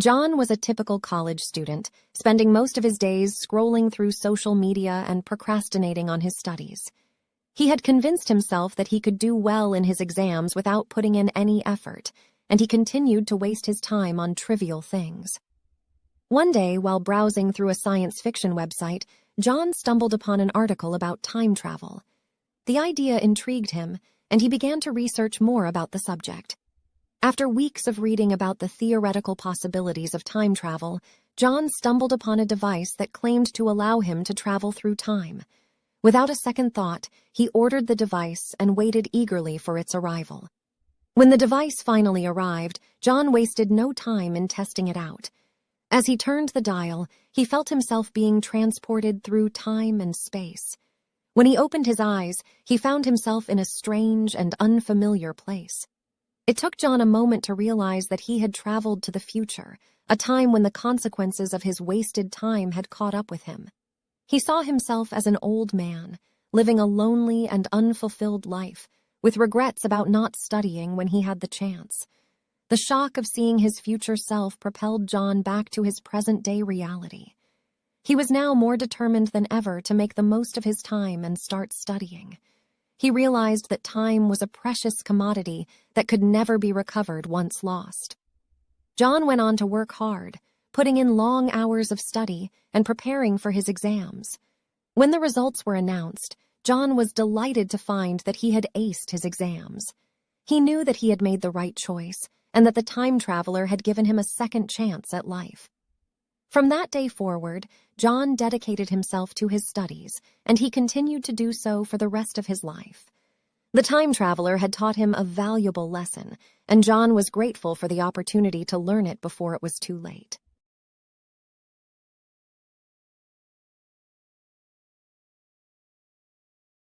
John was a typical college student, spending most of his days scrolling through social media and procrastinating on his studies. He had convinced himself that he could do well in his exams without putting in any effort, and he continued to waste his time on trivial things. One day, while browsing through a science fiction website, John stumbled upon an article about time travel. The idea intrigued him, and he began to research more about the subject. After weeks of reading about the theoretical possibilities of time travel, John stumbled upon a device that claimed to allow him to travel through time. Without a second thought, he ordered the device and waited eagerly for its arrival. When the device finally arrived, John wasted no time in testing it out. As he turned the dial, he felt himself being transported through time and space. When he opened his eyes, he found himself in a strange and unfamiliar place. It took John a moment to realize that he had traveled to the future, a time when the consequences of his wasted time had caught up with him. He saw himself as an old man, living a lonely and unfulfilled life, with regrets about not studying when he had the chance. The shock of seeing his future self propelled John back to his present-day reality. He was now more determined than ever to make the most of his time and start studying. He realized that time was a precious commodity that could never be recovered once lost. John went on to work hard, putting in long hours of study and preparing for his exams. When the results were announced, John was delighted to find that he had aced his exams. He knew that he had made the right choice and that the time traveler had given him a second chance at life. From that day forward, John dedicated himself to his studies, and he continued to do so for the rest of his life. The time traveler had taught him a valuable lesson, and John was grateful for the opportunity to learn it before it was too late.